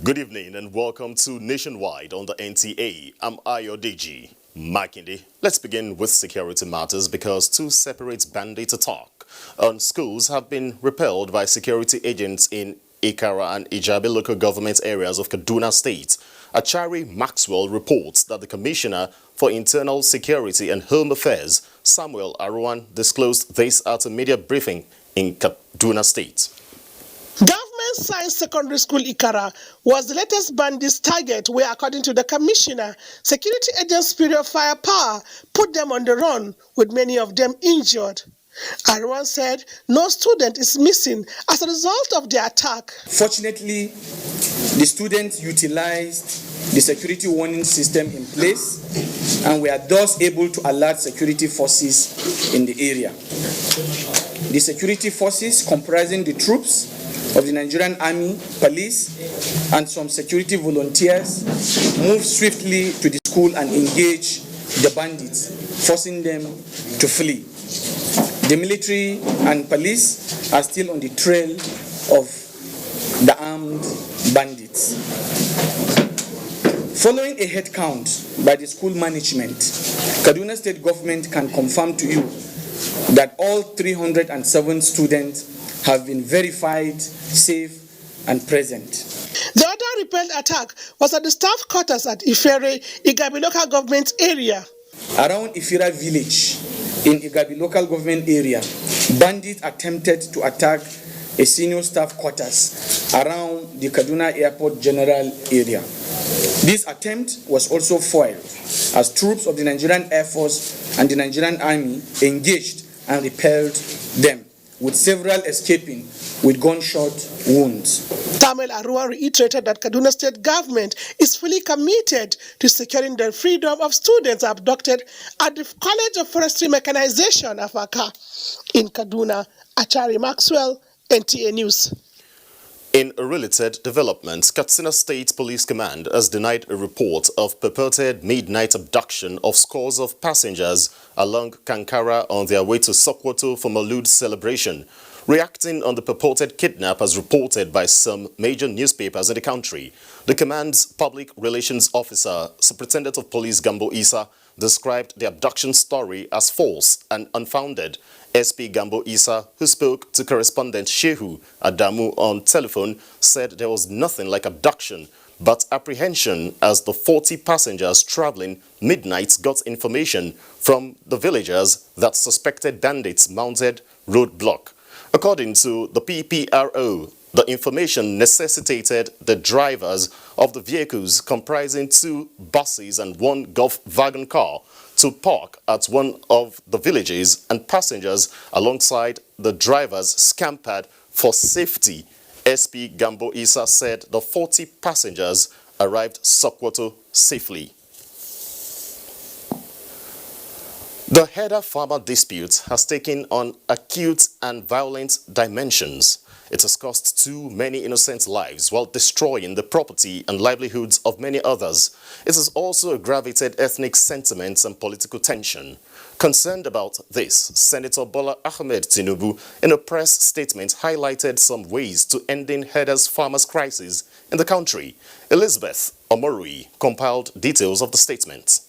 Good evening and welcome to Nationwide on the NTA. I'm Ayodeji Makinde. Let's begin with security matters because two separate bandit attacks on schools have been repelled by security agents in Ikara and Ijabe local government areas of Kaduna State. Achari Maxwell reports that the Commissioner for Internal Security and Home Affairs, Samuel Aruwan, disclosed this at a media briefing in Kaduna State. Government Science Secondary School Ikara was the latest bandits target where, according to the commissioner, security agents' superior firepower put them on the run, with many of them injured. Arwan said no student is missing as a result of the attack. Fortunately, the students utilized the security warning system in place and were thus able to alert security forces in the area. The security forces, comprising the troops of the Nigerian Army, police, and some security volunteers, moved swiftly to the school and engaged the bandits, forcing them to flee. The military and police are still on the trail of the armed bandits. Following a head count by the school management, Kaduna State government can confirm to you that all 307 students have been verified, safe, and present. The other repelled attack was at the staff quarters at Ifere, Igabi local government area. Around Ifira village in Igabi local government area, bandits attempted to attack a senior staff quarters around the Kaduna Airport General area. This attempt was also foiled as troops of the Nigerian Air Force and the Nigerian Army engaged and repelled them, with several escaping with gunshot wounds. Samuel Aruwan reiterated that Kaduna State government is fully committed to securing the freedom of students abducted at the College of Forestry Mechanization, Afaka, in Kaduna. Achari Maxwell, NTA News. In a related development, Katsina State Police Command has denied a report of purported midnight abduction of scores of passengers along Kankara on their way to Sokoto for Maulud celebration, reacting on the purported kidnap as reported by some major newspapers in the country. The command's public relations officer, Superintendent of Police Gambo Isa, described the abduction story as false and unfounded. SP Gambo Isa, who spoke to correspondent Shehu Adamu on telephone, said there was nothing like abduction but apprehension as the 40 passengers traveling midnight got information from the villagers that suspected bandits mounted roadblock. According to the PPRO, the information necessitated the drivers of the vehicles, comprising 2 buses and 1 golf wagon car, to park at one of the villages, and passengers alongside the drivers scampered for safety. SP Gambo Isa said the 40 passengers arrived Sokoto safely. The header-farmer dispute has taken on acute and violent dimensions. It has cost too many innocent lives while destroying the property and livelihoods of many others. It has also aggravated ethnic sentiments and political tension. Concerned about this, Senator Bola Ahmed Tinubu, in a press statement, highlighted some ways to ending headers-farmers crisis in the country. Elizabeth Omorui compiled details of the statement.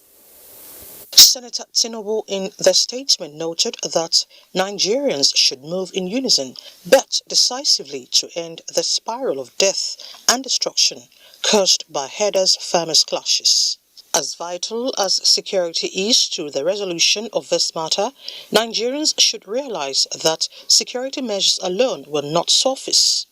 Senator Tinubu in the statement noted that Nigerians should move in unison but decisively to end the spiral of death and destruction caused by headers-farmers clashes. As vital as security is to the resolution of this matter, Nigerians should realize that security measures alone will not suffice.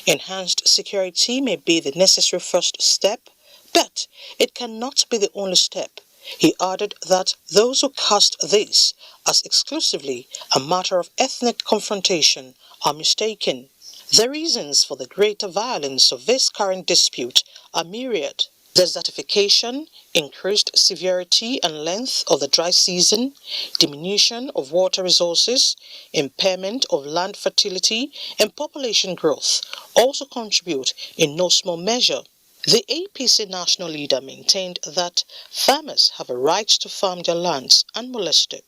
Enhanced security may be the necessary first step, but it cannot be the only step. He added that those who cast this as exclusively a matter of ethnic confrontation are mistaken. The reasons for the greater violence of this current dispute are myriad. Desertification, increased severity and length of the dry season, diminution of water resources, impairment of land fertility, and population growth also contribute in no small measure. The APC national leader maintained that farmers have a right to farm their lands unmolested,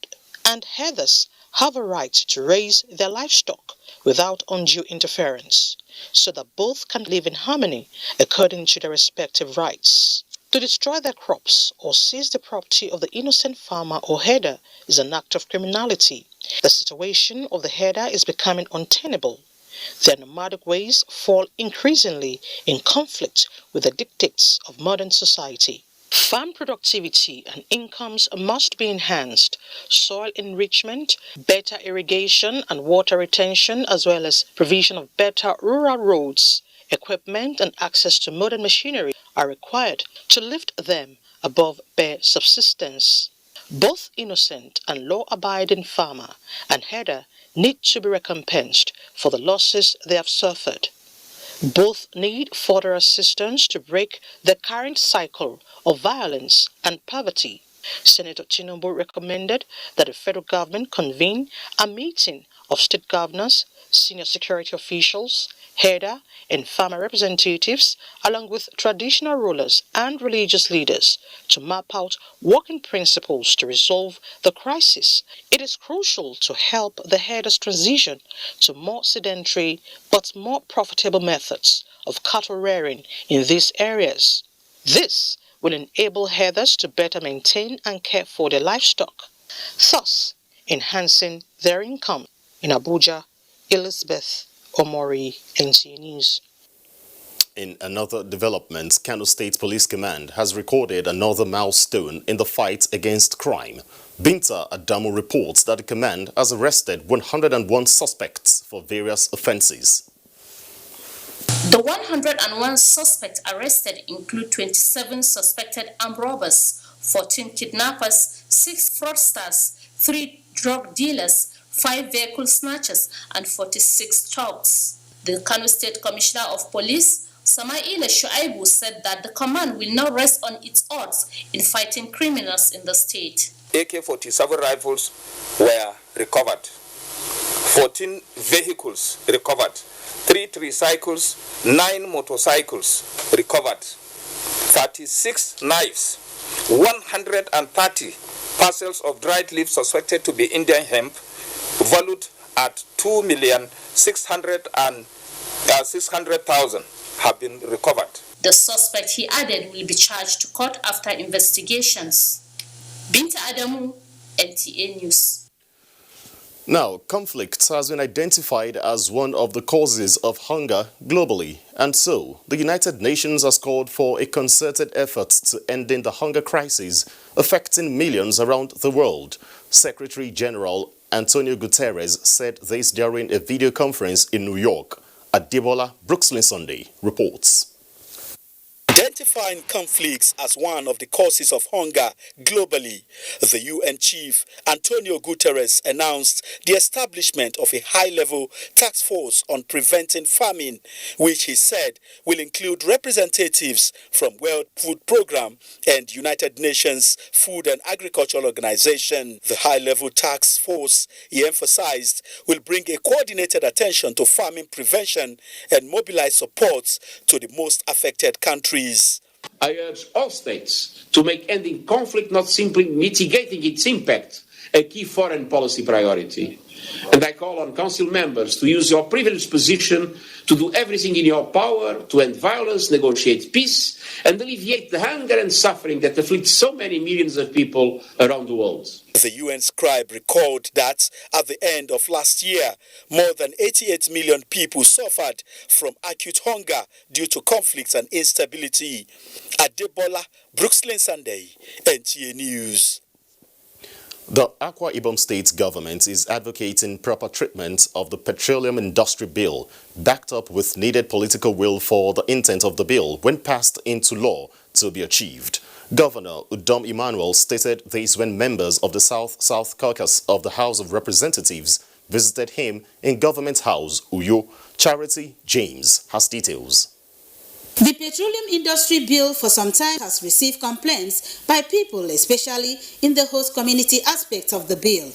and herders have a right to raise their livestock without undue interference, so that both can live in harmony according to their respective rights. To destroy their crops or seize the property of the innocent farmer or herder is an act of criminality. The situation of the herder is becoming untenable. Their nomadic ways fall increasingly in conflict with the dictates of modern society. Farm productivity and incomes must be enhanced. Soil enrichment, better irrigation and water retention, as well as provision of better rural roads, equipment and access to modern machinery are required to lift them above bare subsistence. Both innocent and law-abiding farmer and herder need to be recompensed for the losses they have suffered. Both need further assistance to break the current cycle of violence and poverty. Senator Tinubu recommended that the federal government convene a meeting of state governors, senior security officials, herder and farmer representatives, along with traditional rulers and religious leaders, to map out working principles to resolve the crisis. It is crucial to help the herders transition to more sedentary but more profitable methods of cattle rearing in these areas. This will enable herders to better maintain and care for their livestock, thus enhancing their income. In Abuja, Elizabeth Omori, NTA News. In another development, Kano State Police Command has recorded another milestone in the fight against crime. Binta Adamu reports that the command has arrested 101 suspects for various offences. The 101 suspects arrested include 27 suspected armed robbers, 14 kidnappers, 6 fraudsters, 3 drug dealers, 5 vehicle snatchers, and 46 thugs. The Kano State Commissioner of Police, Samaila Shuaibu, said that the command will not rest on its oars in fighting criminals in the state. AK-47 rifles were recovered, 14 vehicles recovered, 3 tricycles, 9 motorcycles recovered, 36 knives, 130 parcels of dried leaf suspected to be Indian hemp, valued at 2,600,000 have been recovered. The suspect, he added, will be charged to court after investigations. Binta Adamu, NTA News. Now, conflict has been identified as one of the causes of hunger globally, and so the United Nations has called for a concerted effort to ending the hunger crisis affecting millions around the world. Secretary General Antonio Guterres said this during a video conference in New York. Adebola Brooksling-Sunday reports. Identifying conflicts as one of the causes of hunger globally, the UN chief Antonio Guterres announced the establishment of a high-level task force on preventing famine, which he said will include representatives from World Food Programme and United Nations Food and Agriculture Organization. The high-level task force, he emphasized, will bring a coordinated attention to famine prevention and mobilize support to the most affected countries. I urge all states to make ending conflict not simply mitigating its impact a key foreign policy priority. And I call on Council members to use your privileged position to do everything in your power to end violence, negotiate peace, and alleviate the hunger and suffering that afflicts so many millions of people around the world. The UN scribe recalled that at the end of last year, more than 88 million people suffered from acute hunger due to conflicts and instability. Adebola Brooksling-Sunday, NTA News. The Akwa Ibom State government is advocating proper treatment of the Petroleum Industry Bill, backed up with needed political will for the intent of the bill, when passed into law, to be achieved. Governor Udom Emmanuel stated this when members of the South Caucus of the House of Representatives visited him in Government House, Uyo. Charity James has details. The Petroleum Industry Bill for some time has received complaints by people, especially in the host community aspect of the bill.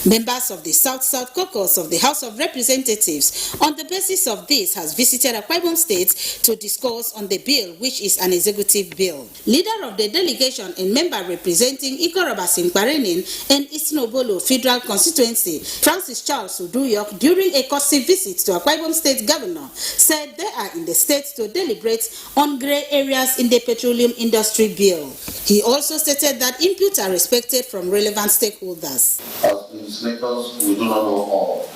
Members of the South Caucus of the House of Representatives, on the basis of this, has visited Akwa Ibom State to discuss on the bill, which is an executive bill. Leader of the delegation and member representing Ikorobasin Kwarenin and Isnobolo Federal Constituency, Francis Charles Uduyok, during a courtesy visit to Akwa Ibom State Governor, said they are in the state to deliberate on grey areas in the petroleum industry bill. He also stated that inputs are expected from relevant stakeholders. As legislators, we do not know all.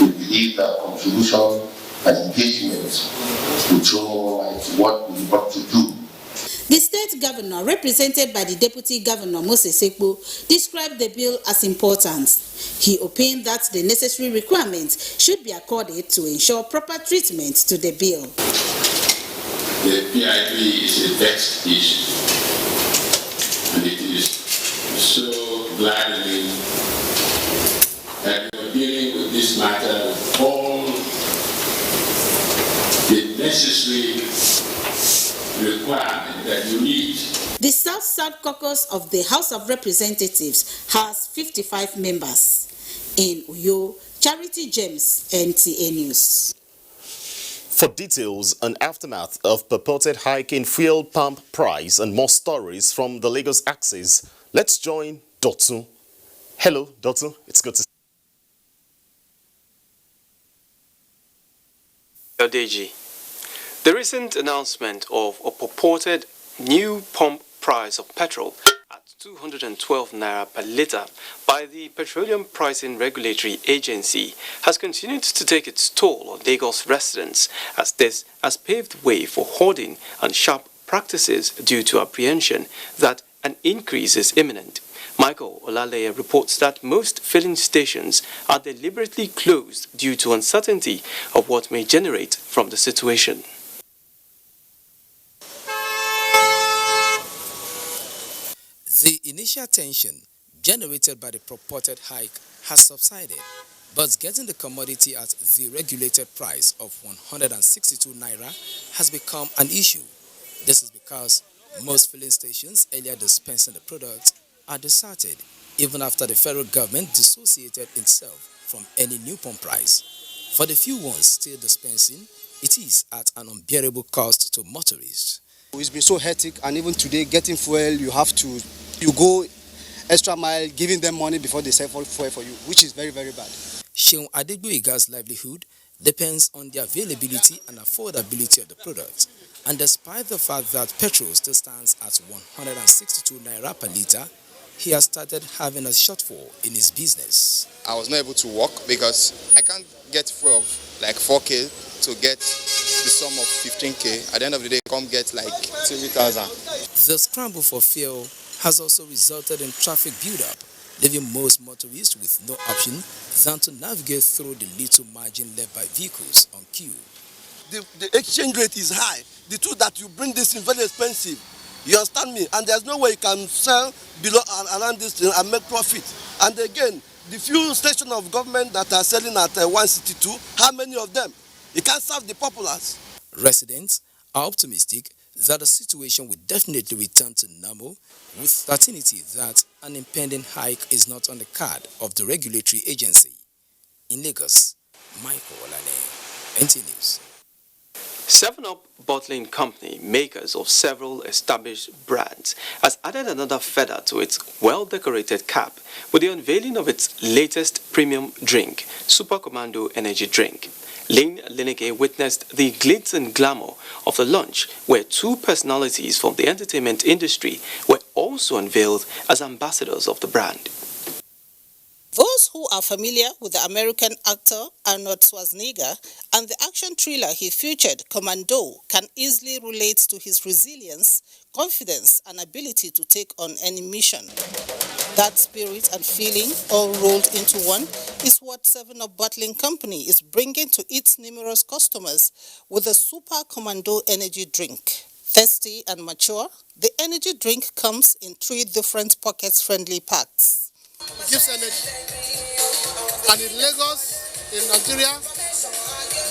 We believe that contribution and engagement will show more light what we want to do. The state governor, represented by the deputy governor Moses Ekpo, described the bill as important. He opined that the necessary requirements should be accorded to ensure proper treatment to the bill. The PIB is a vexed issue, and it is so gladdening that we are dealing with this matter with all the necessary requirement that you need. The South Caucus of the House of Representatives has 55 members. In Uyo, Charity James, NTA News. For details on aftermath of purported hike in fuel pump price and more stories from the Lagos axis, let's join Dotun. Hello, Dotun. It's good to see you. Deji, the recent announcement of a purported new pump price of petrol at 212 naira per litre by the Petroleum Pricing Regulatory Agency has continued to take its toll on Lagos residents, as this has paved way for hoarding and sharp practices due to apprehension that an increase is imminent. Michael Olaleye reports that most filling stations are deliberately closed due to uncertainty of what may generate from the situation. The initial tension generated by the purported hike has subsided, but getting the commodity at the regulated price of 162 naira has become an issue. This is because most filling stations earlier dispensing the product are deserted, even after the federal government dissociated itself from any new pump price. For the few ones still dispensing, it is at an unbearable cost to motorists. It's been so hectic, and even today getting fuel, you go extra mile giving them money before they sell fuel for you, which is very, very bad. Sheung Adegboyega's livelihood depends on the availability and affordability of the product, and despite the fact that petrol still stands at 162 naira per litre, he has started having a shortfall in his business. I was not able to walk because I can't get fuel of like 4K to get the sum of 15K. At the end of the day, come get like 3,000. The scramble for fuel has also resulted in traffic buildup, leaving most motorists with no option than to navigate through the little margin left by vehicles on queue. The exchange rate is high. The truth that you bring this in very expensive. You understand me? And there's no way you can sell below around this thing and make profit. And again, the fuel station of government that are selling at 162, how many of them? You can't serve the populace. Residents are optimistic that the situation will definitely return to normal, with certainty that an impending hike is not on the card of the regulatory agency. In Lagos, Michael Olaleye, NTA News. 7-Up Bottling Company, makers of several established brands, has added another feather to its well-decorated cap with the unveiling of its latest premium drink, Super Commando Energy Drink. Lane Leneke witnessed the glitz and glamour of the launch, where two personalities from the entertainment industry were also unveiled as ambassadors of the brand. Those who are familiar with the American actor Arnold Schwarzenegger and the action thriller he featured, Commando, can easily relate to his resilience, confidence, and ability to take on any mission. That spirit and feeling, all rolled into one, is what 7-Up Bottling Company is bringing to its numerous customers with the Super Commando energy drink. Thirsty and mature, the energy drink comes in 3 different pocket-friendly packs. It gives energy. And in Lagos, in Nigeria,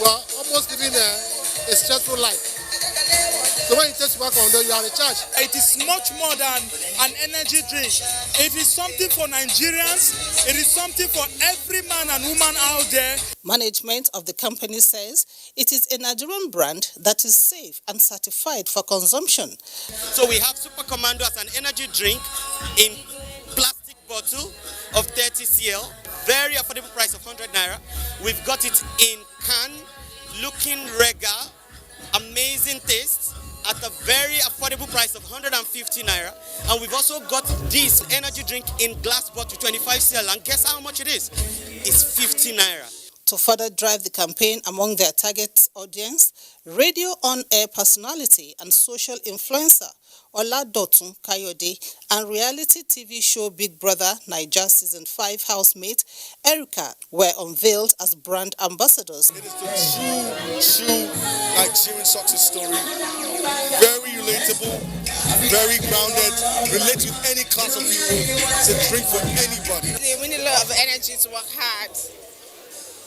we are almost living a stressful life. So when you take Super Commando, you are recharged. It is much more than an energy drink. It is something for Nigerians. It is something for every man and woman out there. Management of the company says it is a Nigerian brand that is safe and certified for consumption. So we have Super Commando as an energy drink in plastic bottle of 30 cl, very affordable price of 100 naira. We've got it in can, looking regal, amazing taste at a very affordable price of 150 naira. And we've also got this energy drink in glass bottle 25 cl, and guess how much it is? It's 50 naira. To further drive the campaign among their target audience, radio on-air personality and social influencer Oladotun Kayode and reality TV show Big Brother Naija Season 5 housemate Erica were unveiled as brand ambassadors. It is the true Nigerian success story. Very relatable, very grounded, relate with any class of people. It's a drink for anybody. We need a lot of energy to work hard.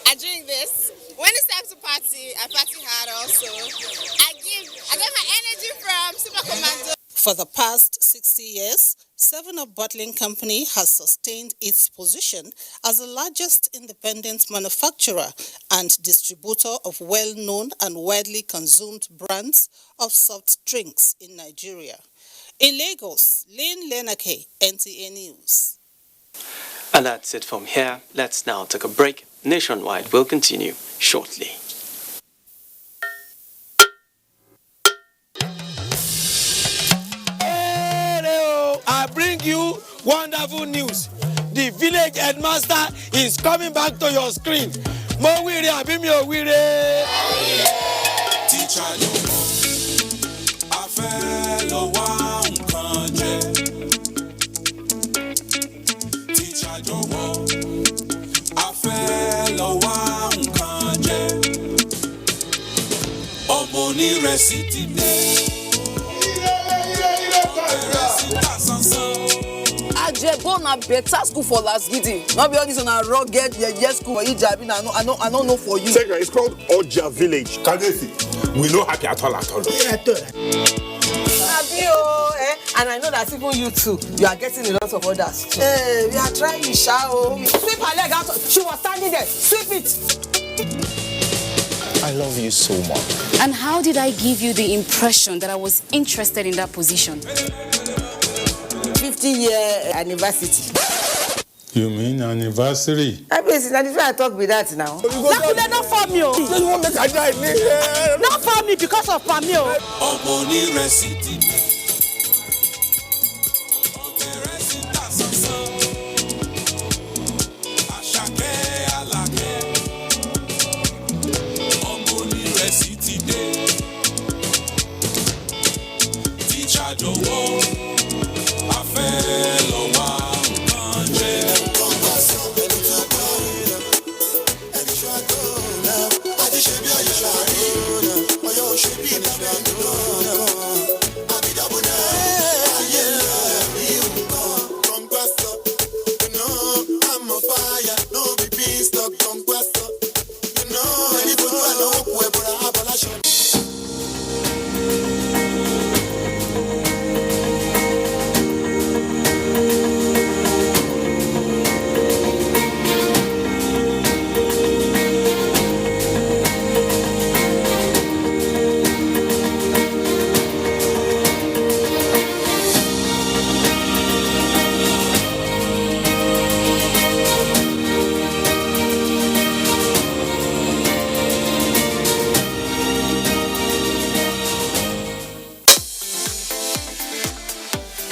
I drink this. When it's time to party, I party hard also. I get my energy from Super Commando. For the past 60 years, 7-Up Bottling Company has sustained its position as the largest independent manufacturer and distributor of well-known and widely consumed brands of soft drinks in Nigeria. In Lagos, Lynn Lenake, NTA News. And that's it from here. Let's now take a break. Nationwide will continue shortly. I bring you wonderful news. The village headmaster is coming back to your screen. Mo wire abi mi o wire. Teacher no mo, a fẹ́ lọ wá nǹkan jẹ. Teacher jọ̀wọ́, a fẹ́ lọ wá nǹkan jẹ. Ọmọ onírẹsì ti dé. Ajebo na better school for last gidi. Not be all this on a rugged yes school for Ijabi. I don't know for you. Second, it's called Oja Village. Kadesi. We know happy at all. And I know that even you too, you are getting a lot of orders too. Hey, we are trying, shall we? Sweep her leg out. She was standing there. Sweep it. I love you so much. And how did I give you the impression that I was interested in that position? 50-year anniversary. You mean anniversary? I mean, that's why I talk with that now. Not for me. Not for me because of Pamio.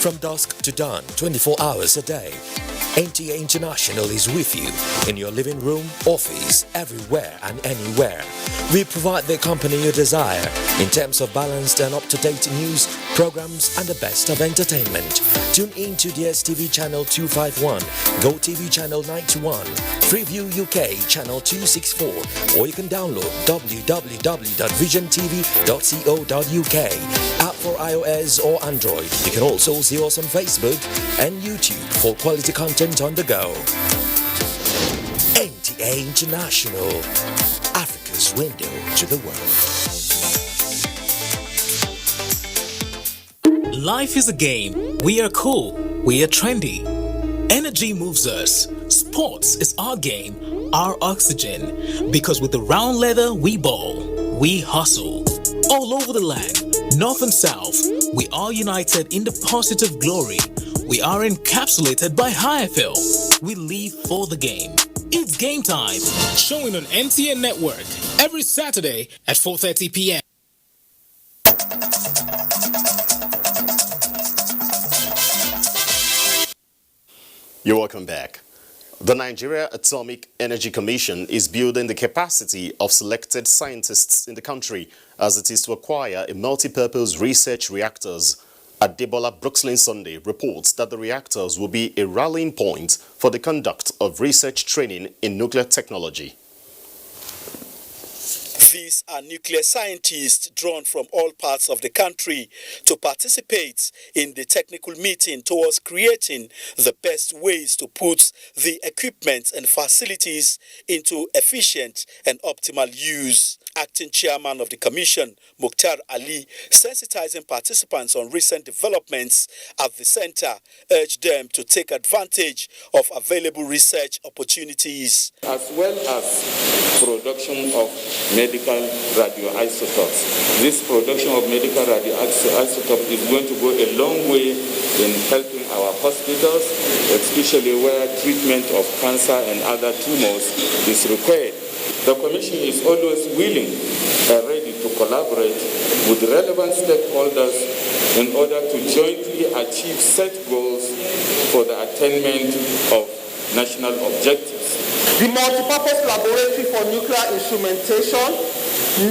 from dusk to dawn, 24 hours a day. NTA International is with you in your living room, office, everywhere and anywhere. We provide the company you desire in terms of balanced and up-to-date news, programs and the best of entertainment. Tune in to DSTV channel 251, GoTV channel 91, Freeview UK channel 264, or you can download www.visiontv.co.uk. App for iOS or Android. You can also see us on Facebook and YouTube for quality content on the go. NTA International, Africa's window to the world. Life is a game. We are cool. We are trendy. Energy moves us. Sports is our game, our oxygen. Because with the round leather, we ball. We hustle. All over the land, north and south, we are united in the positive glory. We are encapsulated by HIFL. We live for the game. It's game time. Showing on NTA Network every Saturday at 4:30 p.m. You're welcome back. The Nigeria Atomic Energy Commission is building the capacity of selected scientists in the country as it is to acquire a multi-purpose research reactors. Adebola Brookslyn Sunday reports that the reactors will be a rallying point for the conduct of research training in nuclear technology. These are nuclear scientists drawn from all parts of the country to participate in the technical meeting towards creating the best ways to put the equipment and facilities into efficient and optimal use. Acting chairman of the commission, Mukhtar Ali, sensitizing participants on recent developments at the center, urged them to take advantage of available research opportunities. As well as production of medical radioisotopes. This production of medical radioisotopes is going to go a long way in helping our hospitals, especially where treatment of cancer and other tumors is required. The Commission is always willing and ready to collaborate with relevant stakeholders in order to jointly achieve set goals for the attainment of national objectives. The multipurpose laboratory for nuclear instrumentation,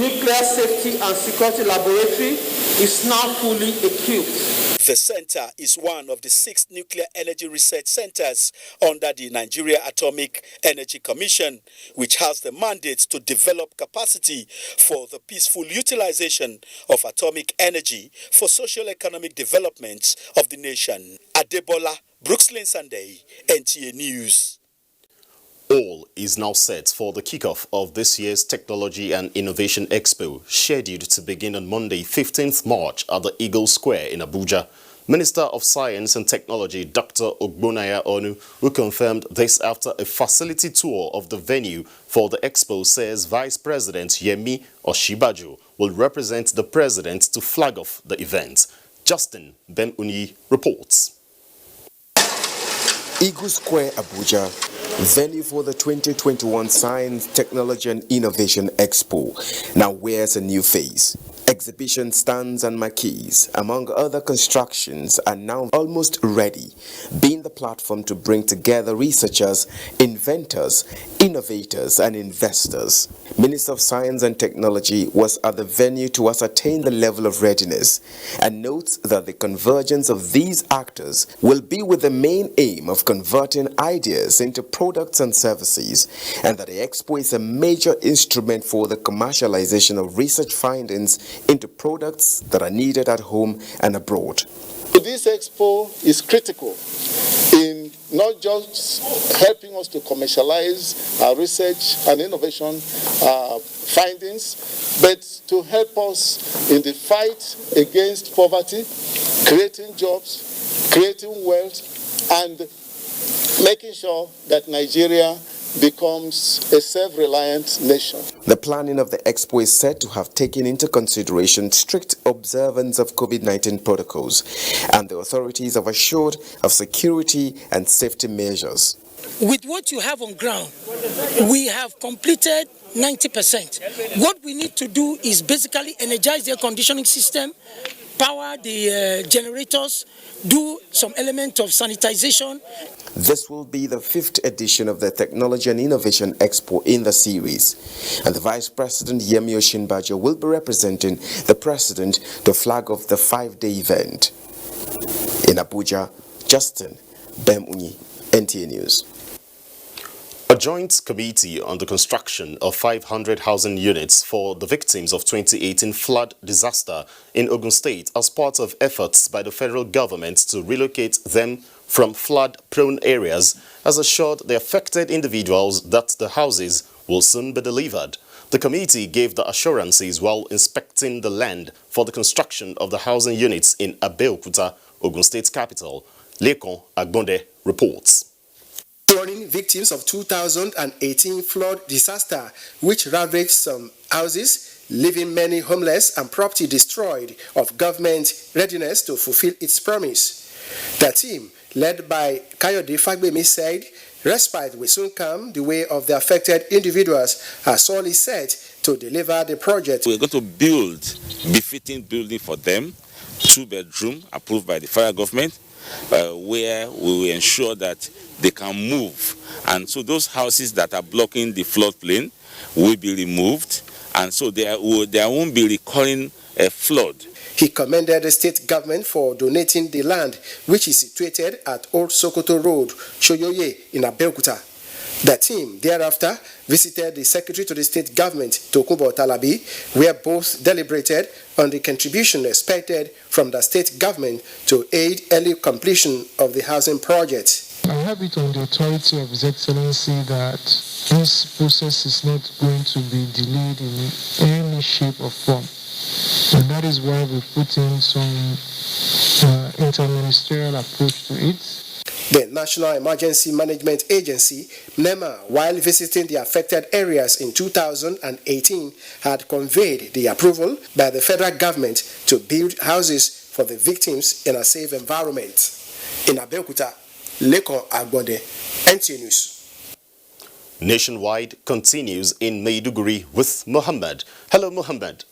nuclear safety and security laboratory is now fully equipped. The center is one of the 6 nuclear energy research centers under the Nigeria Atomic Energy Commission, which has the mandate to develop capacity for the peaceful utilization of atomic energy for socio-economic development of the nation. Adebola, Brookslyn Sunday, NTA News. All is now set for the kickoff of this year's Technology and Innovation Expo, scheduled to begin on Monday, 15th March at the Eagle Square in Abuja. Minister of Science and Technology, Dr. Ogbonaya Onu, who confirmed this after a facility tour of the venue for the expo, says Vice President Yemi Osinbajo will represent the President to flag off the event. Justin Ben-Uni reports. Eagle Square, Abuja, venue for the 2021 Science, Technology and Innovation Expo, now wears a new face. Exhibition stands and marquees, among other constructions, are now almost ready, being the platform to bring together researchers, inventors, innovators and investors. Minister of Science and Technology was at the venue to ascertain the level of readiness and notes that the convergence of these actors will be with the main aim of converting ideas into products and services, and that the expo is a major instrument for the commercialization of research findings into products that are needed at home and abroad. This expo is critical in not just helping us to commercialize our research and innovation findings, but to help us in the fight against poverty, creating jobs, creating wealth, and making sure that Nigeria becomes a self-reliant nation. The planning of the expo is said to have taken into consideration strict observance of COVID-19 protocols, and the authorities have assured of security and safety measures. With what you have on ground, we have completed 90%. What we need to do is basically energize the air conditioning system, power the generators, do some element of sanitization. This will be the 5th edition of the Technology and Innovation Expo in the series, and the Vice President Yemi Oshinbajo will be representing the President to flag off the 5-day event. In Abuja, Justin Bemunyi, NTA News. A joint committee on the construction of 500 housing units for the victims of 2018 flood disaster in Ogun State as part of efforts by the federal government to relocate them from flood-prone areas has assured the affected individuals that the houses will soon be delivered. The committee gave the assurances while inspecting the land for the construction of the housing units in Abeokuta, Ogun State capital. Lekon Agbonde reports. Warning victims of 2018 flood disaster, which ravaged some houses, leaving many homeless and property destroyed, of government readiness to fulfill its promise. The team, led by Kayode Fagbemi, said respite will soon come the way of the affected individuals, are solely set to deliver the project. We're going to build befitting building for them, 2-bedroom approved by the federal government, where we will ensure that they can move, and so those houses that are blocking the floodplain will be removed, and so there won't be recurring a flood. He commended the state government for donating the land, which is situated at Old Sokoto Road, Shoyoye, in Abeokuta. The team thereafter visited the Secretary to the State Government, Tokunbo Talabi, where both deliberated on the contribution expected from the state government to aid early completion of the housing project. I have it on the authority of His Excellency that this process is not going to be delayed in any shape or form. And that is why we put in some interministerial approach to it. The National Emergency Management Agency, NEMA, while visiting the affected areas in 2018, had conveyed the approval by the federal government to build houses for the victims in a safe environment. In Abeokuta, Lekon Agbonde, NTA News. Nationwide continues in Maiduguri with Mohammed. Hello, Mohammed.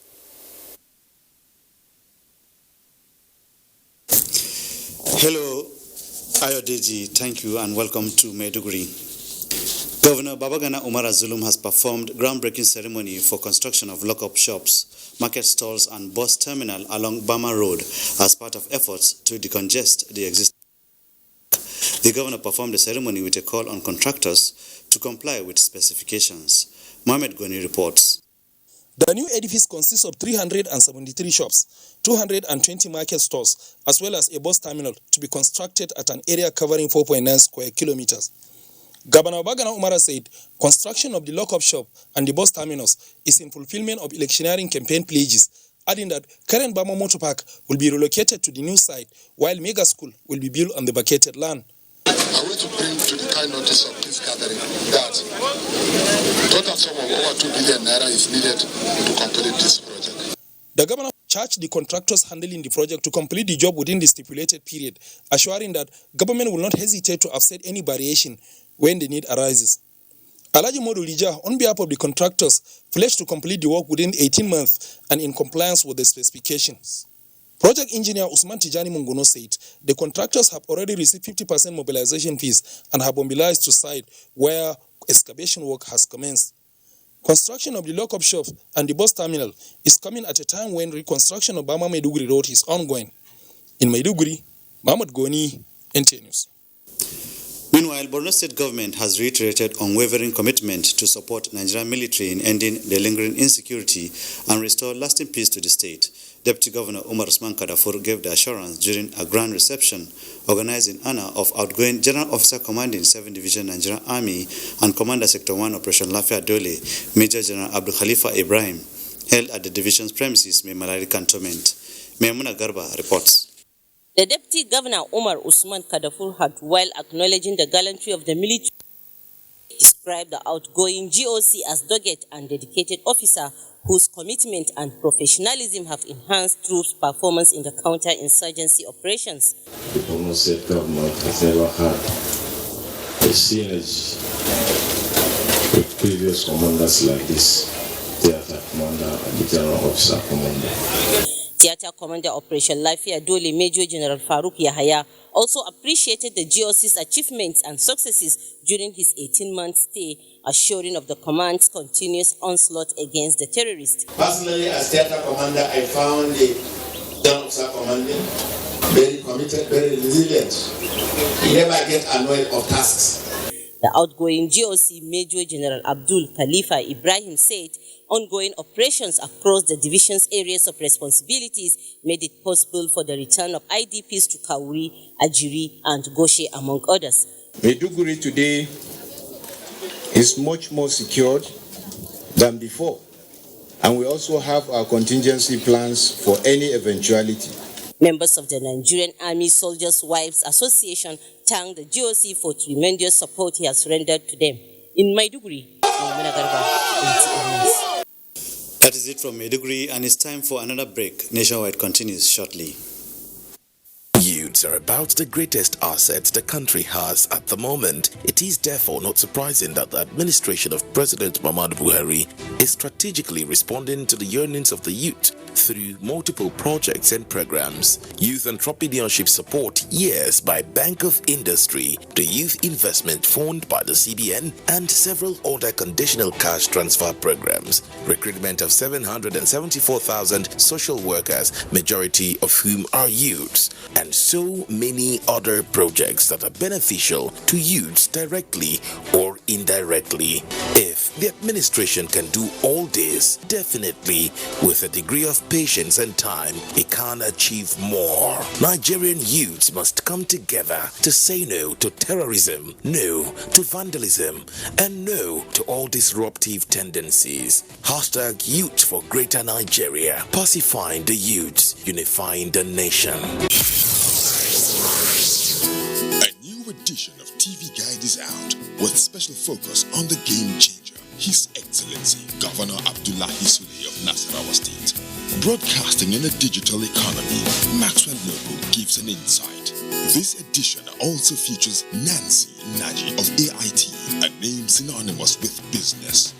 Hello, Ayodeji. Thank you and welcome to Maiduguri. Governor Babagana Umar Zulum has performed groundbreaking ceremony for construction of lock-up shops, market stalls and bus terminal along Bama Road as part of efforts to decongest the existing. The governor performed the ceremony with a call on contractors to comply with specifications. Mohamed Goni reports. The new edifice consists of 373 shops, 220 market stores, as well as a bus terminal to be constructed at an area covering 4.9 square kilometers. Governor Babagana Umar said construction of the lock-up shop and the bus terminus is in fulfillment of electioneering campaign pledges, adding that current Bama Motor Park will be relocated to the new site, while Mega School will be built on the vacated land. I want to bring to the kind notice of this gathering that total sum of over 2 billion naira is needed to complete this project. The governor charged the contractors handling the project to complete the job within the stipulated period, assuring that government will not hesitate to offset any variation when the need arises. Alhaji Modu Lija, on behalf of the contractors, pledged to complete the work within 18 months and in compliance with the specifications. Project engineer Usman Tijani Mungono said the contractors have already received 50% mobilization fees and have mobilized to site where excavation work has commenced. Construction of the lock-up shop and the bus terminal is coming at a time when reconstruction of Bama Maiduguri Road is ongoing. In Maiduguri, Mohamed Goni, NTA News. Meanwhile, Borno State government has reiterated unwavering commitment to support Nigerian military in ending the lingering insecurity and restore lasting peace to the state. Deputy Governor Umar Usman Kadafur gave the assurance during a grand reception organized in honor of outgoing General Officer Commanding 7th Division Nigerian Army and Commander Sector 1 Operation Lafia Dole, Major General Abdul Khalifa Ibrahim, held at the division's premises, Memalari Cantonment. Maimuna Garba reports. The Deputy Governor Umar Usman Kadafur had, while acknowledging the gallantry of the military, described the outgoing GOC as dogged and dedicated officer whose commitment and professionalism have enhanced troops' performance in the counter-insurgency operations. The Borno State government has never had a synergy with previous commanders like this, theater commander and the general officer commander. Theater Commander Operation Lafia Dole Major General Farouk Yahaya also appreciated the GOC's achievements and successes during his 18-month stay, assuring of the command's continuous onslaught against the terrorists. Personally, as theater commander, I found the John officer commanding very committed, very resilient. He never gets annoyed of tasks. The outgoing GOC Major General Abdul Khalifa Ibrahim said ongoing operations across the division's areas of responsibilities made it possible for the return of IDPs to Kauri, Ajiri, and Goshe, among others. Maiduguri today is much more secured than before, and we also have our contingency plans for any eventuality. Members of the Nigerian Army Soldiers' Wives Association thanked the GOC for tremendous support he has rendered to them. In Maiduguri, That is it from Maiduguri, and it's time for another break. Nationwide continues shortly. Youths are about the greatest assets the country has at the moment. It is therefore not surprising that the administration of President Muhammadu Buhari is strategically responding to the yearnings of the youth through multiple projects and programs. Youth Entrepreneurship Support Years by Bank of Industry, the Youth Investment Fund by the CBN, and several other conditional cash transfer programs. Recruitment of 774,000 social workers, majority of whom are youths, and so many other projects that are beneficial to youths directly or indirectly. If the administration can do all this, definitely with a degree of patience and time, it can achieve more. Nigerian youths must come together to say no to terrorism, no to vandalism, and no to all disruptive tendencies. Hashtag Youth for Greater Nigeria. Pacifying the youths, unifying the nation. A new edition of TV Guide is out with special focus on the game changer, His Excellency Governor Abdullahi Sule of Nasarawa State. Broadcasting in a digital economy, Maxwell Noble gives an insight. This edition also features Nancy Naji of AIT, a name synonymous with business.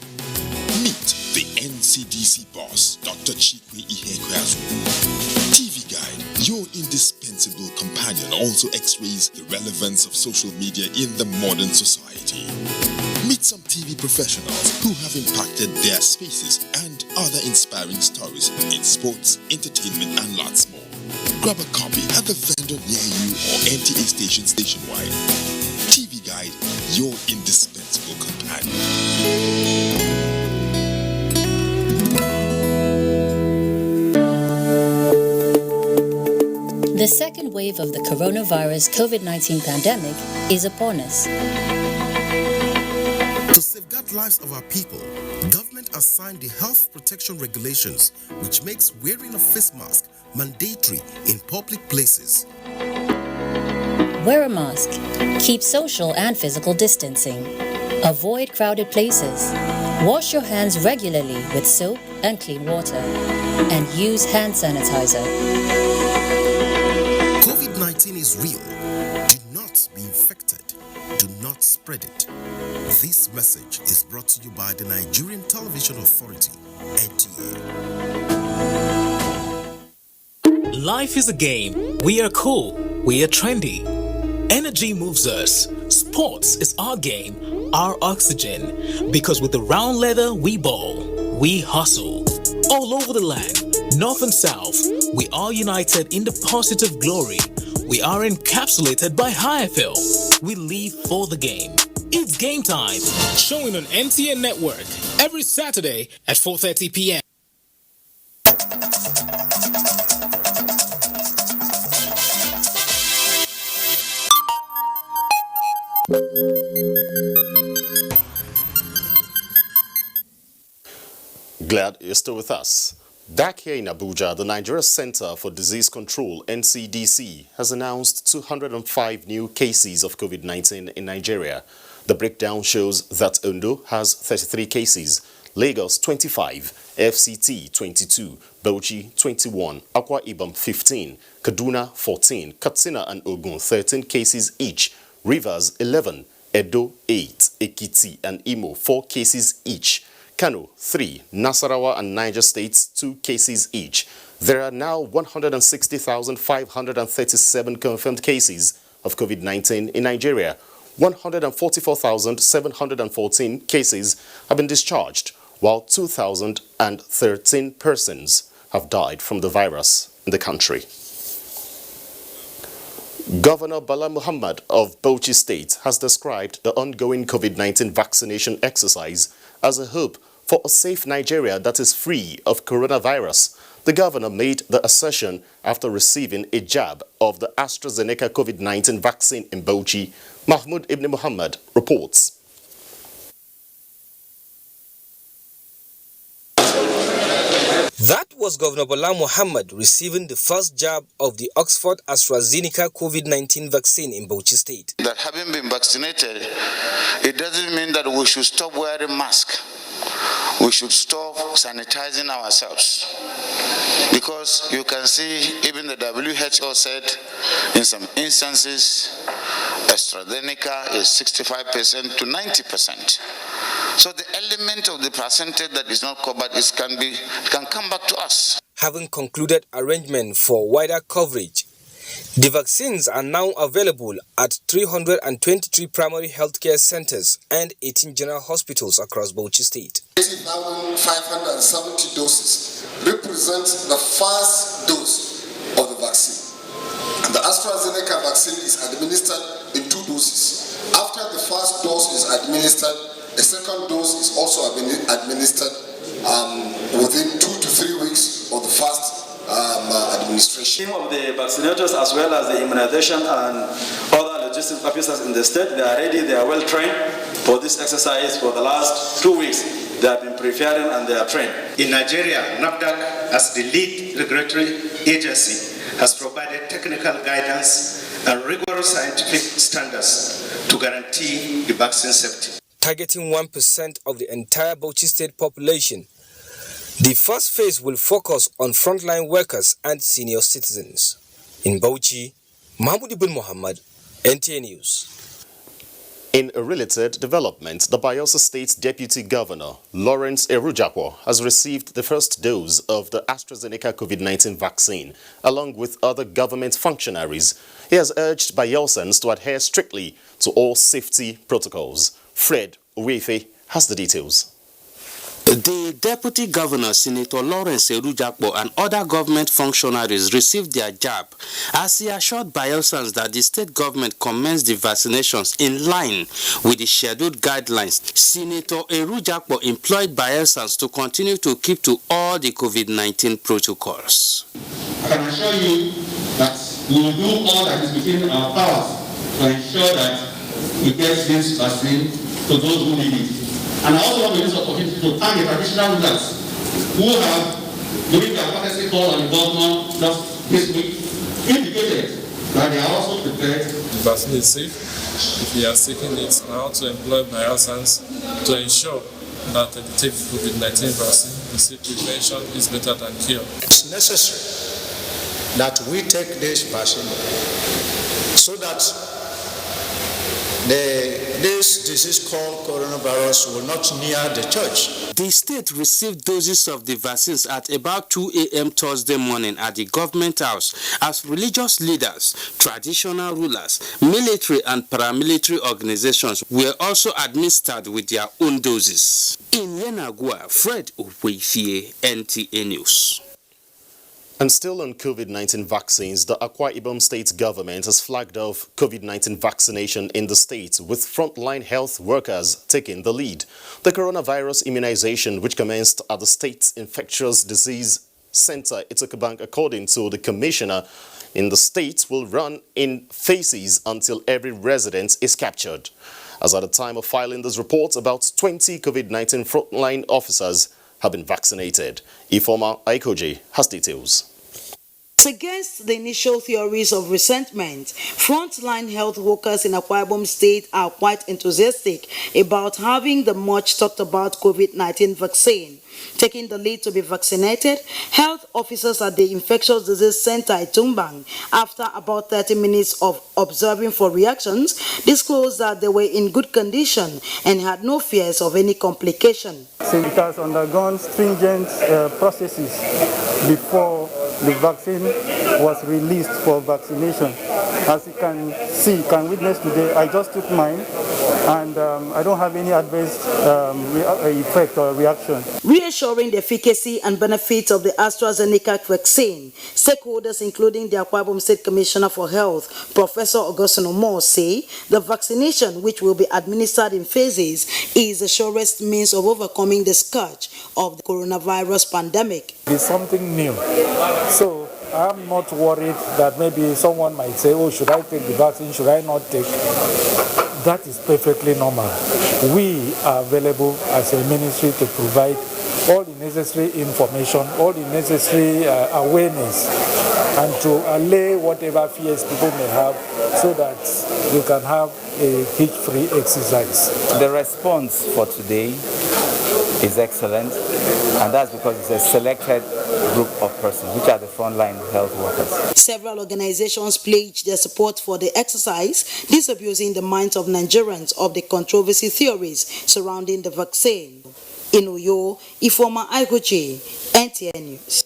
Meet the NCDC boss, Dr. Chikwe Ihekweazu. TV Guide, your indispensable companion, also x-rays the relevance of social media in the modern society. Meet some TV professionals who have impacted their spaces and other inspiring stories in sports, entertainment, and lots more. Grab a copy at the vendor near you or NTA stations nationwide. TV Guide, your indispensable companion. The second wave of the coronavirus COVID-19 pandemic is upon us. To safeguard lives of our people, government has signed the health protection regulations, which makes wearing a face mask mandatory in public places. Wear a mask. Keep social and physical distancing. Avoid crowded places. Wash your hands regularly with soap and clean water. And use hand sanitizer. COVID-19 is real. Do not be infected. Do not spread it. This message is brought to you by the Nigerian Television Authority, NTA. Life is a game. We are cool. We are trendy. Energy moves us. Sports is our game, our oxygen. Because with the round leather we ball, we hustle. All over the land, north and south, we are united in the positive glory. We are encapsulated by HIFL. We live for the game. It's game time. Showing on NTA Network every Saturday at 4:30 p.m. Glad you're still with us. Back here in Abuja, the Nigeria Center for Disease Control, NCDC, has announced 205 new cases of COVID-19 in Nigeria. The breakdown shows that Ondo has 33 cases, Lagos 25, FCT 22, Bauchi 21, Akwa Ibom 15, Kaduna 14, Katsina and Ogun 13 cases each, Rivers 11, Edo 8, Ekiti and Imo 4 cases each, Kano 3, Nasarawa and Niger States 2 cases each, There are now 160,537 confirmed cases of COVID-19 in Nigeria. 144,714 cases have been discharged, while 2,013 persons have died from the virus in the country. Governor Bala Muhammad of Bauchi State has described the ongoing COVID-19 vaccination exercise as a hope for a safe Nigeria that is free of coronavirus. The governor made the assertion after receiving a jab of the AstraZeneca COVID-19 vaccine in Bauchi. Mahmoud Ibn Muhammad reports. That was Governor Bala Muhammad receiving the first jab of the Oxford AstraZeneca COVID-19 vaccine in Bauchi State. That having been vaccinated, it doesn't mean that we should stop wearing masks. We should stop sanitizing ourselves. Because you can see, even the WHO said in some instances, AstraZeneca is 65% to 90%. So the element of the percentage that is not covered can come back to us. Having concluded arrangement for wider coverage, the vaccines are now available at 323 primary healthcare centers and 18 general hospitals across Bauchi State. 80,570 doses represent the first dose of the vaccine. The AstraZeneca vaccine is administered in 2 doses. After the first dose is administered, a second dose is also administered within 2 to 3 weeks of the first administration. The team of the vaccinators, as well as the immunization and other logistics officers in the state, they are ready, they are well trained for this exercise. For the last 2 weeks, they have been preparing and they are trained. In Nigeria, NAFDAC, as the lead regulatory agency, has provided technical guidance and rigorous scientific standards to guarantee the vaccine safety. Targeting 1% of the entire Bauchi State population, the first phase will focus on frontline workers and senior citizens. In Bauchi, Mahmoud Ibn Muhammad, NTA News. In a related development, the Bayelsa State Deputy Governor, Lawrence Erujakwo, has received the first dose of the AstraZeneca COVID-19 vaccine, along with other government functionaries. He has urged Bayelsans to adhere strictly to all safety protocols. Fred Uwefe has the details. The Deputy Governor, Senator Lawrence Erujakpo, and other government functionaries received their jab as he assured Bayelsans that the state government commenced the vaccinations in line with the scheduled guidelines. Senator Erujakpo employed Bayelsans to continue to keep to all the COVID-19 protocols. I can assure you that we will do all that is within our powers to ensure that we get this vaccine to those who need it. And I also want to use the opportunity to thank the traditional rulers who have, during their courtesy call on the governor just this week, indicated that they are also prepared. The vaccine is safe. If we are seeking it now to employ Bayelsans to ensure that they take the COVID-19 vaccine, the safe prevention is better than cure. It's necessary that we take this vaccine so that this disease called coronavirus will not near the church. The state received doses of the vaccines at about 2 a.m. Thursday morning at the government house as religious leaders, traditional rulers, military and paramilitary organizations were also administered with their own doses. In Yenagua, Fred Uwefe, NTA News. And still on COVID-19 vaccines, the Akwa Ibom State government has flagged off COVID-19 vaccination in the state, with frontline health workers taking the lead. The coronavirus immunization, which commenced at the state's infectious disease center, Itokubank, according to the commissioner in the state, will run in phases until every resident is captured. As at the time of filing this report, about 20 COVID-19 frontline officers have been vaccinated. Ifoma Aikoji has details. Against the initial theories of resentment, frontline health workers in Akwa Ibom State are quite enthusiastic about having the much talked about COVID-19 vaccine. Taking the lead to be vaccinated, health officers at the Infectious Disease Center at Tumbang, after about 30 minutes of observing for reactions, disclosed that they were in good condition and had no fears of any complication. It has undergone stringent processes before the vaccine was released for vaccination. As you can witness today, I just took mine, and I don't have any adverse effect or reaction. Reassuring the efficacy and benefits of the AstraZeneca vaccine, stakeholders including the Akwa Ibom State Commissioner for Health, Professor Augustine Omo, say the vaccination, which will be administered in phases, is the surest means of overcoming the scourge of the coronavirus pandemic. It's something new, so I'm not worried that maybe someone might say, oh, should I take the vaccine, should I not take? That is perfectly normal. We are available as a ministry to provide all the necessary information, all the necessary awareness, and to allay whatever fears people may have so that we can have a hitch-free exercise. The response for today is excellent, and that's because it's a selected group of persons, which are the frontline health workers. Several organizations pledged their support for the exercise, disabusing the minds of Nigerians of the controversy theories surrounding the vaccine. In Uyo, Ifoma Aiguchi, NTA News.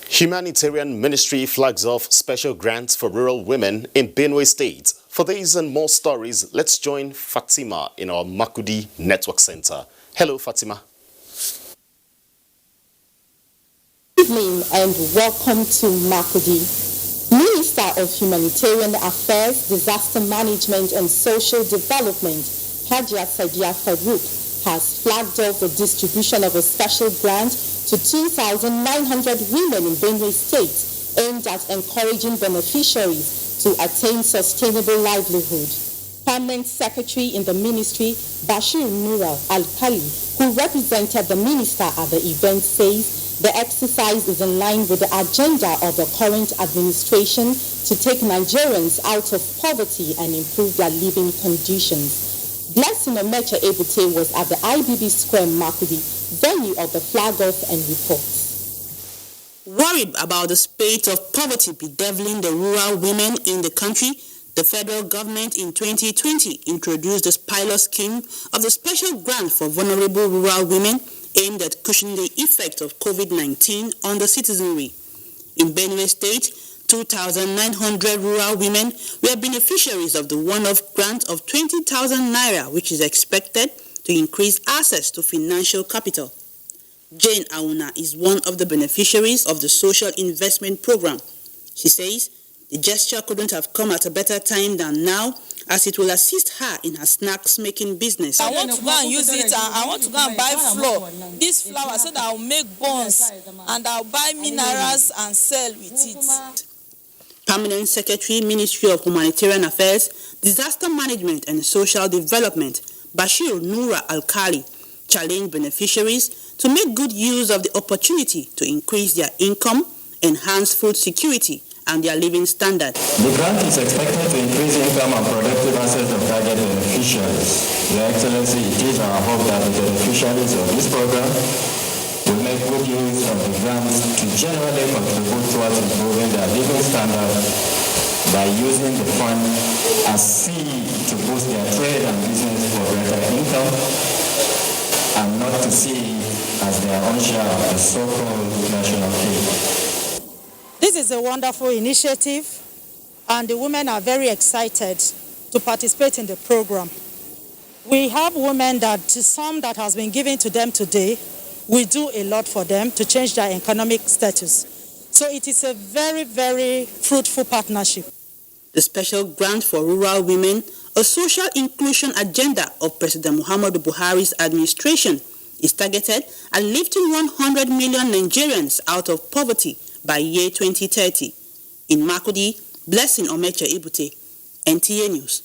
Humanitarian Ministry flags off special grants for rural women in Benue State. For these and more stories, let's join Fatima in our Makudi Network Center. Hello, Fatima. Good evening and welcome to Makudi. Minister of Humanitarian Affairs, Disaster Management and Social Development, Hajia Saidia Farouk, has flagged off the distribution of a special grant to 2,900 women in Benue State aimed at encouraging beneficiaries to attain sustainable livelihood. Permanent Secretary in the Ministry, Bashir Nura Al-Kali, who represented the minister at the event, says the exercise is in line with the agenda of the current administration to take Nigerians out of poverty and improve their living conditions. Blessing Omecha Ebute was at the IBB Square Makudi, venue of the flag-off and reports. Worried about the spate of poverty bedeviling the rural women in the country, the federal government in 2020 introduced this pilot scheme of the special grant for vulnerable rural women aimed at cushioning the effect of COVID-19 on the citizenry. In Benue State, 2,900 rural women were beneficiaries of the one-off grant of 20,000 naira, which is expected to increase access to financial capital. Jane Auna is one of the beneficiaries of the social investment program. She says the gesture couldn't have come at a better time than now, as it will assist her in her snacks making business. I want to go and use it, and I want to go and buy flour, this flour, so that I'll make buns and I'll buy minerals and sell with it. Permanent Secretary, Ministry of Humanitarian Affairs, Disaster Management and Social Development, Bashir Nura Al-Kali, challenged beneficiaries to make good use of the opportunity to increase their income, enhance food security, and their living standard. The grant is expected to increase income and productive access of target beneficiaries. Your Excellency, it is our hope that the beneficiaries of this program will make good use of the grants to generally contribute towards improving their living standard by using the fund as seed to boost their trade and business for greater income, and not to see as their own share of the so-called national cake. This is a wonderful initiative, and the women are very excited to participate in the program. We have women some that has been given to them today. We do a lot for them to change their economic status. So it is a very, very fruitful partnership. The special grant for rural women, a social inclusion agenda of President Muhammadu Buhari's administration, is targeted at lifting 100 million Nigerians out of poverty by year 2030. In Makudi, Blessing Omecha Ebute, NTA News.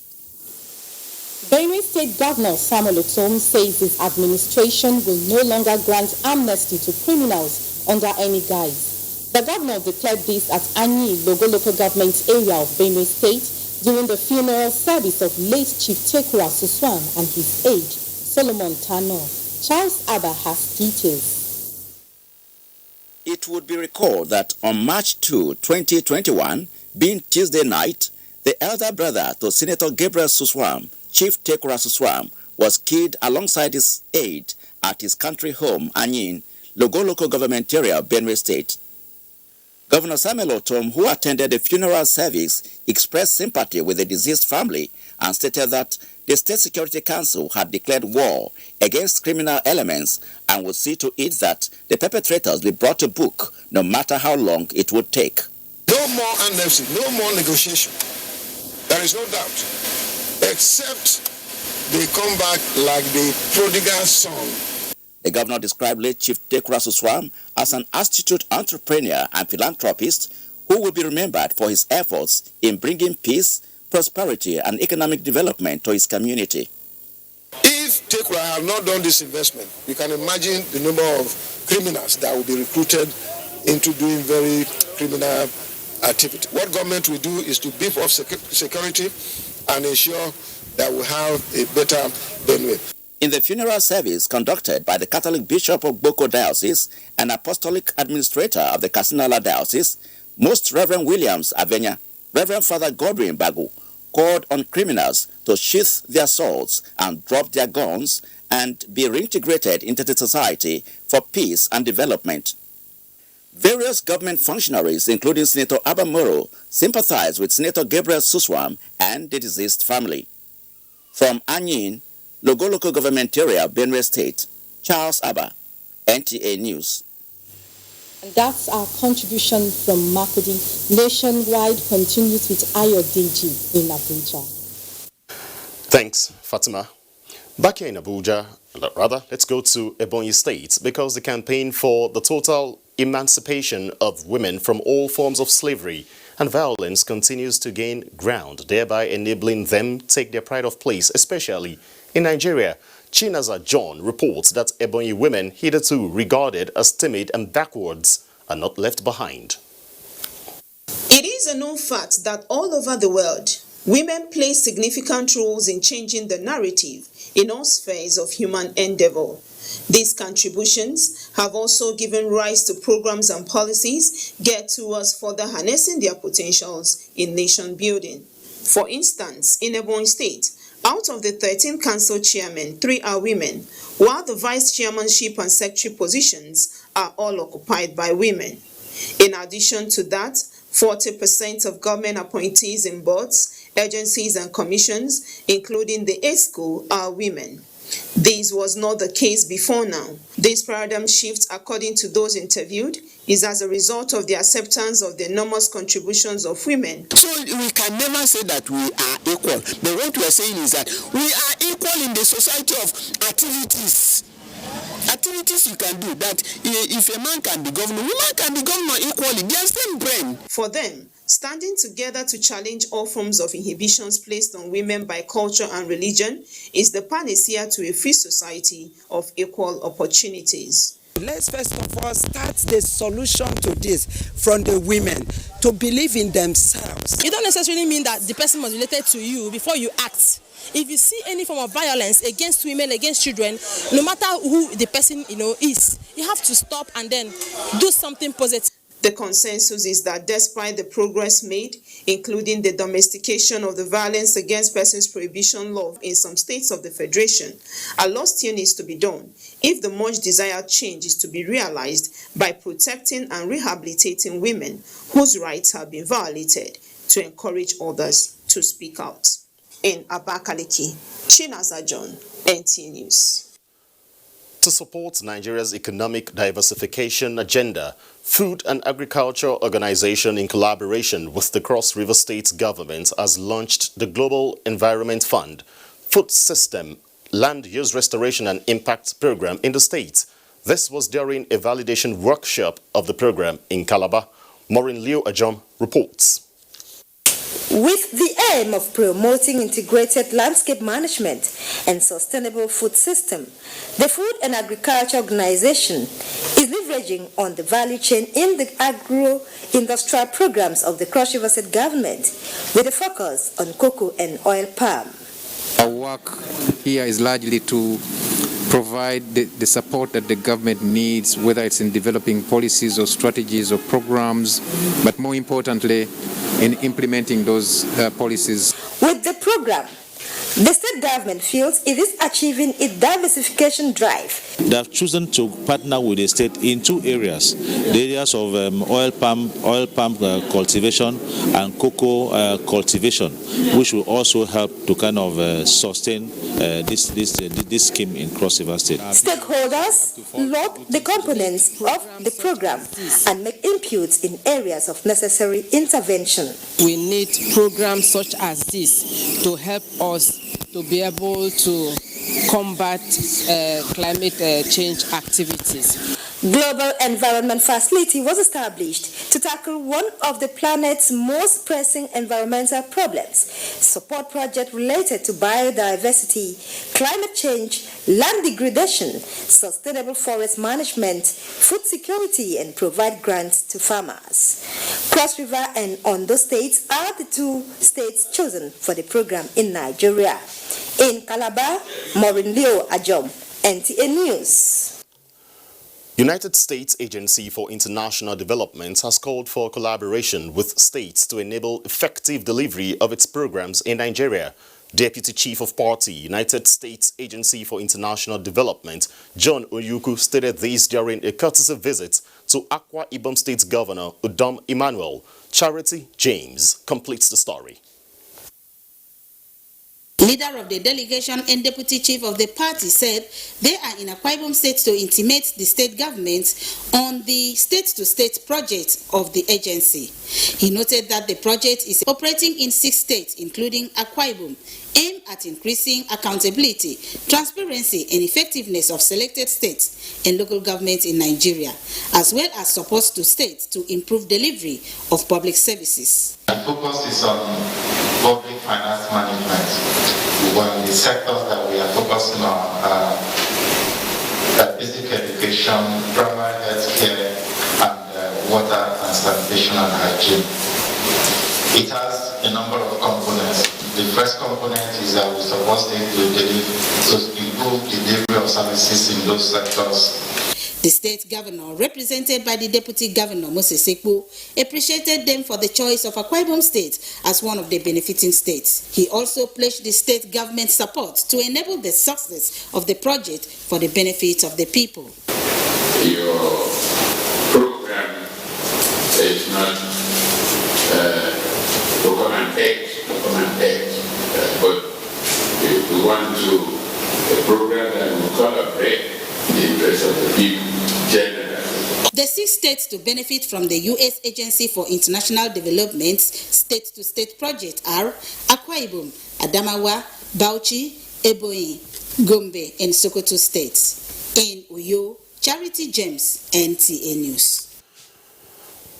Benue State Governor Samuel Otom says his administration will no longer grant amnesty to criminals under any guise. The governor declared this at Anyi, Logo local government area of Benue State, during the funeral service of late Chief Tekura Suswan and his aide, Solomon Tano. Charles Abba has details. It would be recalled that on March 2, 2021, being Tuesday night, the elder brother to Senator Gabriel Suswam, Chief Tekura Suswam, was killed alongside his aide at his country home, Anyin, Logo local government area of Benue State. Governor Samuel Otom, who attended the funeral service, expressed sympathy with the deceased family and stated that the State Security Council had declared war against criminal elements and would see to it that the perpetrators be brought to book, no matter how long it would take. No more amnesty, no more negotiation. There is no doubt, except they come back like the prodigal son. The governor described late Chief Tekura Suswam as an astute entrepreneur and philanthropist who will be remembered for his efforts in bringing peace, prosperity, and economic development to his community. If Tekura had not done this investment, you can imagine the number of criminals that will be recruited into doing very criminal activity. What government will do is to beef up security and ensure that we have a better bandwidth. In the funeral service conducted by the Catholic Bishop of Boko Diocese and Apostolic Administrator of the Katsina Diocese, Most Reverend Williams Avenya, Reverend Father Godwin Bagu, called on criminals to sheath their swords and drop their guns and be reintegrated into the society for peace and development. Various government functionaries, including Senator Abba Moro, sympathized with Senator Gabriel Suswam and the deceased family. From Anyin, Logo Local Government Area, Benue State, Charles Abba, NTA News. And that's our contribution from Makurdi. Nationwide continues with Ayodeji in Abuja. Thanks, Fatima. Back here in Abuja, let's go to Ebonyi State, because the campaign for the total emancipation of women from all forms of slavery and violence continues to gain ground, thereby enabling them take their pride of place, especially in Nigeria. Chinaza John reports that Ebonyi women, hitherto regarded as timid and backwards, are not left behind. It is a known fact that all over the world, women play significant roles in changing the narrative in all spheres of human endeavor. These contributions have also given rise to programs and policies geared towards further harnessing their potentials in nation building. For instance, in Ebonyi State, out of the 13 council chairmen, 3 are women, while the vice chairmanship and secretary positions are all occupied by women. In addition to that, 40% of government appointees in boards, agencies and commissions, including the 8th school, are women. This was not the case before now. This paradigm shift, according to those interviewed, is as a result of the acceptance of the enormous contributions of women. So we can never say that we are equal. But what we are saying is that we are equal in the society of activities. Activities you can do that if a man can be governor, woman can be governor equally. They are same brain. For them, standing together to challenge all forms of inhibitions placed on women by culture and religion is the panacea to a free society of equal opportunities. Let's first of all start the solution to this from the women to believe in themselves. It don't necessarily mean that the person must be related to you before you act. If you see any form of violence against women, against children, no matter who the person is, you have to stop and then do something positive. The consensus is that despite the progress made, including the domestication of the Violence Against Persons Prohibition Law in some states of the Federation, a lot still needs to be done if the much desired change is to be realized by protecting and rehabilitating women whose rights have been violated, to encourage others to speak out. In Abakaliki, Chinaza John, NTA News. To support Nigeria's economic diversification agenda, Food and Agriculture Organization, in collaboration with the Cross River State government, has launched the Global Environment Fund, Food System, Land Use Restoration and Impact Program in the state. This was during a validation workshop of the program in Calabar. Maureen Leo Ajom reports. With the aim of promoting integrated landscape management and sustainable food system, the Food and Agriculture Organization is leveraging on the value chain in the agro-industrial programs of the Cross River State government with a focus on cocoa and oil palm. Our work here is largely to provide the support that the government needs, whether it's in developing policies or strategies or programs, but more importantly, in implementing those policies. With the program, The state government feels it is achieving its diversification drive. They have chosen to partner with the state in two areas: the areas of oil palm cultivation and cocoa cultivation, which will also help to kind of sustain this scheme in Cross River State. Stakeholders log the components of the program and make inputs in areas of necessary intervention. We need programs such as this to help us to be able to combat climate change activities. Global Environment Facility was established to tackle one of the planet's most pressing environmental problems. Support projects related to biodiversity, climate change, land degradation, sustainable forest management, food security, and provide grants to farmers. Cross River and Ondo states are the two states chosen for the program in Nigeria. In Calabar, Maureen Leo Ajom, NTA News. United States Agency for International Development has called for collaboration with states to enable effective delivery of its programs in Nigeria. Deputy Chief of Party, United States Agency for International Development, John Oyuku, stated this during a courtesy visit to Akwa Ibom State Governor Udom Emmanuel. Charity James completes the story. Leader of the delegation and deputy chief of the party said they are in Akwa Ibom State to intimate the state government on the state-to-state project of the agency. He noted that the project is operating in 6 states, including Akwa Ibom, aimed at increasing accountability, transparency, and effectiveness of selected states and local governments in Nigeria, as well as support to states to improve delivery of public services. The focus is on public finance management. When the sectors that we are focusing on are basic education, primary health care, and water and sanitation and hygiene. It has a number of components. The first component is that we're supposed to improve the delivery of services in those sectors. The state governor, represented by the deputy governor, Moses Sekpo, appreciated them for the choice of Akwa Ibom State as one of the benefiting states. He also pledged the state government support to enable the success of the project for the benefit of the people. Your program is not to come and take, but we want to a program that will collaborate the interest of the people generally. The 6 states to benefit from the U.S. Agency for International Development's state-to-state project are Akwa Ibom, Adamawa, Bauchi, Ebonyi, Gombe, and Sokoto states. In Uyo, Charity James, NTA News.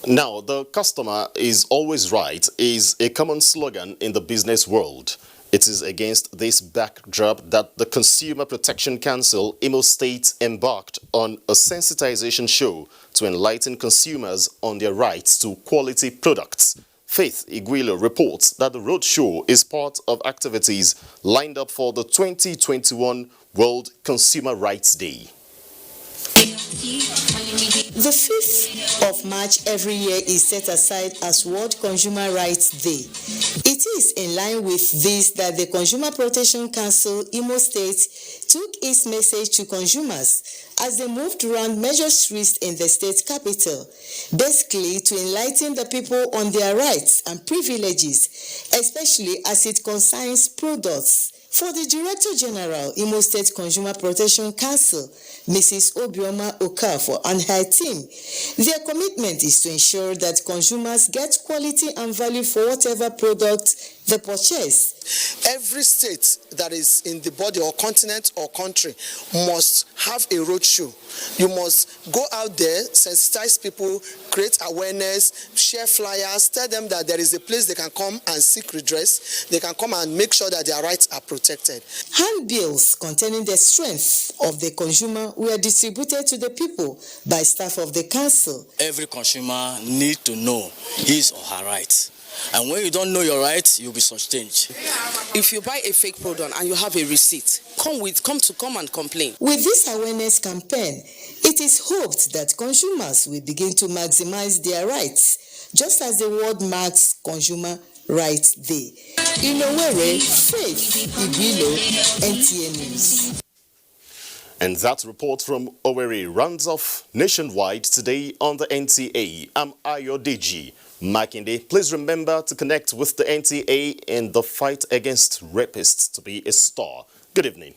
Now, the customer is always right is a common slogan in the business world. It is against this backdrop that the Consumer Protection Council, Imo State, embarked on a sensitization show to enlighten consumers on their rights to quality products. Faith Iguilo reports that the roadshow is part of activities lined up for the 2021 World Consumer Rights Day. The 5th of March every year is set aside as World Consumer Rights Day. It is in line with this that the Consumer Protection Council, Imo State, took its message to consumers as they moved around major streets in the state capital, basically to enlighten the people on their rights and privileges, especially as it concerns products. For the Director General, Imo State Consumer Protection Council, Mrs. Obioma Okafor and her team, their commitment is to ensure that consumers get quality and value for whatever product they purchase. Every state that is in the body or continent or country must have a roadshow. You must go out there, sensitize people, create awareness, share flyers, tell them that there is a place they can come and seek redress. They can come and make sure that their rights are protected. Handbills containing the strength of the consumer were distributed to the people by staff of the council. Every consumer needs to know his or her rights. And when you don't know your rights, you'll be sustained. If you buy a fake product and you have a receipt, come and complain. With this awareness campaign, it is hoped that consumers will begin to maximize their rights, just as the world marks Consumer Rights Day. In Owerri, Faith Ibilo, NTA News. And that report from Owerri runs off nationwide today on the NTA. I'm Ayodeji Makinde. Please remember to connect with the NTA in the fight against rapists to be a star. Good evening.